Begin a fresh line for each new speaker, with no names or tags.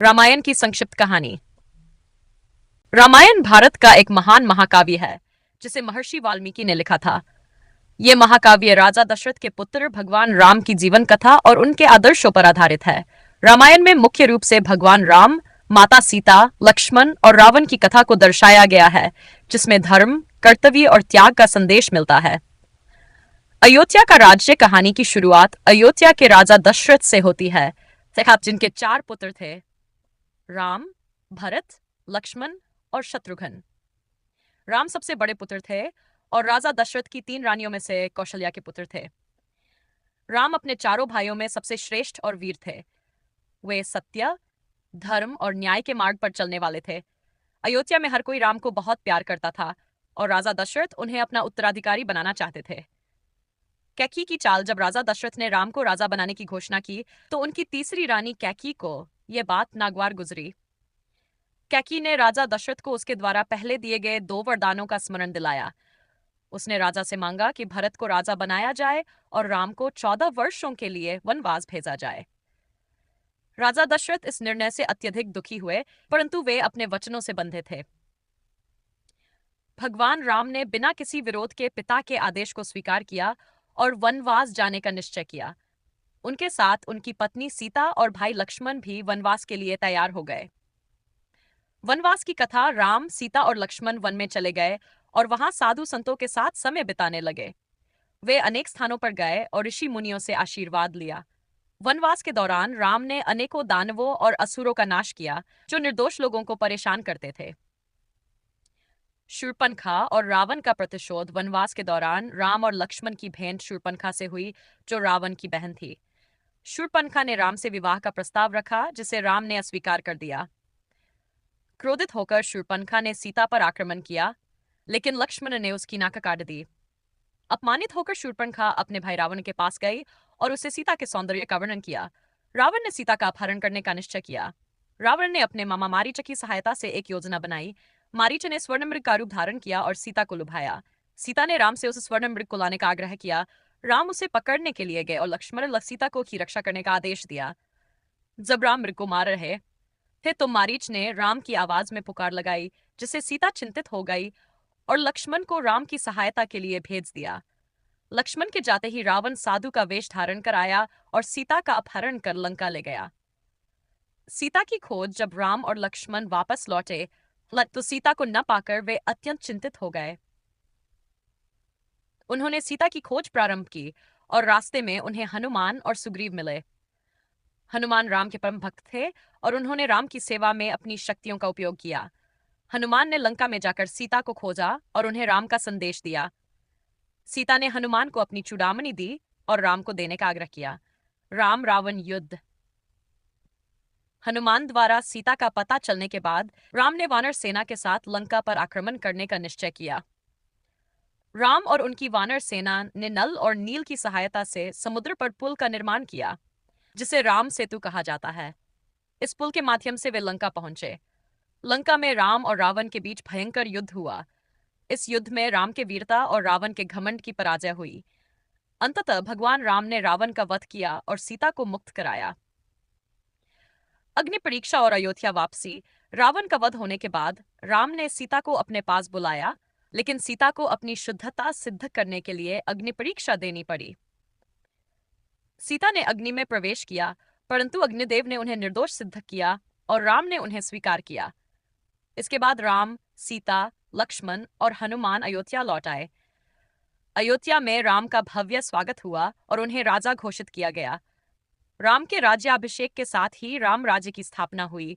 रामायण की संक्षिप्त कहानी। रामायण भारत का एक महान महाकाव्य है जिसे महर्षि वाल्मीकि ने लिखा था। यह महाकाव्य राजा दशरथ के पुत्र भगवान राम की जीवन कथा और उनके आदर्शों पर आधारित है। रामायण में मुख्य रूप से भगवान राम, माता सीता, लक्ष्मण और रावण की कथा को दर्शाया गया है, जिसमें धर्म, कर्तव्य और त्याग का संदेश मिलता है। अयोध्या का राज्य कहानी की शुरुआत अयोध्या के राजा दशरथ से होती है, जिनके 4 पुत्र थे, राम, भरत, लक्ष्मण और शत्रुघ्न। राम सबसे बड़े पुत्र थे और राजा दशरथ की 3 रानियों में से कौशल्या के पुत्र थे। राम अपने चारों भाइयों में सबसे श्रेष्ठ और वीर थे। वे सत्य, धर्म और न्याय के मार्ग पर चलने वाले थे। अयोध्या में हर कोई राम को बहुत प्यार करता था और राजा दशरथ उन्हें अपना उत्तराधिकारी बनाना चाहते थे। कैकी की चाल। जब राजा दशरथ ने राम को राजा बनाने की घोषणा की तो उनकी तीसरी रानी कैकी को यह बात नागवार गुजरी। कैकी ने राजा दशरथ को उसके द्वारा पहले दिए गए 2 वरदानों का स्मरण दिलाया। उसने राजा से मांगा कि भरत को राजा बनाया जाए और राम को 14 वर्षों के लिए वनवास भेजा जाए। राजा दशरथ इस निर्णय से अत्यधिक दुखी हुए, परंतु वे अपने वचनों से बंधे थे। भगवान राम ने बिना किसी विरोध के पिता के आदेश को स्वीकार किया और वनवास जाने का निश्चय किया। उनके साथ उनकी पत्नी सीता और भाई लक्ष्मण भी वनवास के लिए तैयार हो गए। वनवास की कथा। राम, सीता और लक्ष्मण वन में चले गए और वहां साधु संतों के साथ समय बिताने लगे। वे अनेक स्थानों पर गए और ऋषि मुनियों से आशीर्वाद लिया। वनवास के दौरान राम ने अनेकों दानवों और असुरों का नाश किया जो निर्दोष लोगों को परेशान करते थे। शूर्पणखा और रावण का प्रतिशोध। वनवास के दौरान राम और लक्ष्मण की भेंट शूर्पणखा से हुई, जो रावण की बहन थी। शूर्पणखा ने राम से विवाह का प्रस्ताव रखा, जिसे राम ने अस्वीकार कर दिया। क्रोधित होकर शूर्पणखा ने सीता पर आक्रमण किया, लेकिन लक्ष्मण ने उसकी नाक काट दी। अपमानित होकर शूर्पणखा अपने भाई रावण के पास गई और उसे सीता के सौंदर्य का वर्णन किया। रावण ने सीता का अपहरण करने का निश्चय किया। रावण ने अपने मामा मारीच की सहायता से एक योजना बनाई। मारीच ने स्वर्णमृग का रूप धारण किया और सीता को लुभाया। सीता ने राम से उस स्वर्णमृग को लाने का आग्रह किया। राम उसे पकड़ने के लिए गए और लक्ष्मण सीता को की रक्षा करने का आदेश दिया। जब राम मृग को मार रहे थे तो मारीच ने राम की आवाज में पुकार लगाई, जिससे सीता चिंतित हो गई और लक्ष्मण को राम की सहायता के लिए भेज दिया। लक्ष्मण के जाते ही रावण साधु का वेश धारण कर आया और सीता का अपहरण कर लंका ले गया। सीता की खोज। जब राम और लक्ष्मण वापस लौटे तो सीता को न पाकर वे अत्यंत चिंतित हो गए। उन्होंने सीता की खोज प्रारंभ की और रास्ते में उन्हें हनुमान और सुग्रीव मिले। हनुमान राम के परम भक्त थे और उन्होंने राम की सेवा में अपनी शक्तियों का उपयोग किया। हनुमान ने लंका में जाकर सीता को खोजा और उन्हें राम का संदेश दिया। सीता ने हनुमान को अपनी चूड़ामणि दी और राम को देने का आग्रह किया। राम रावण युद्ध। हनुमान द्वारा सीता का पता चलने के बाद राम ने वानर सेना के साथ लंका पर आक्रमण करने का निश्चय किया। राम और उनकी वानर सेना ने नल और नील की सहायता से समुद्र पर पुल का निर्माण किया, जिसे राम सेतु कहा जाता है। इस पुल के माध्यम से वे लंका पहुंचे। लंका में राम और रावण के बीच भयंकर युद्ध हुआ। इस युद्ध में राम के वीरता और रावण के घमंड की पराजय हुई। अंततः भगवान राम ने रावण का वध किया और सीता को मुक्त कराया। अग्नि परीक्षा और अयोध्या वापसी। रावण का वध होने के बाद राम ने सीता को अपने पास बुलाया, लेकिन सीता को अपनी शुद्धता सिद्ध करने के लिए अग्नि परीक्षा देनी पड़ी। सीता ने अग्नि में प्रवेश किया, परंतु अग्निदेव ने उन्हें निर्दोष सिद्ध किया और राम ने उन्हें स्वीकार किया। इसके बाद राम, सीता, लक्ष्मण और हनुमान अयोध्या लौट आए। अयोध्या में राम का भव्य स्वागत हुआ और उन्हें राजा घोषित किया गया। राम के राज्याभिषेक के साथ ही राम राज्य की स्थापना हुई।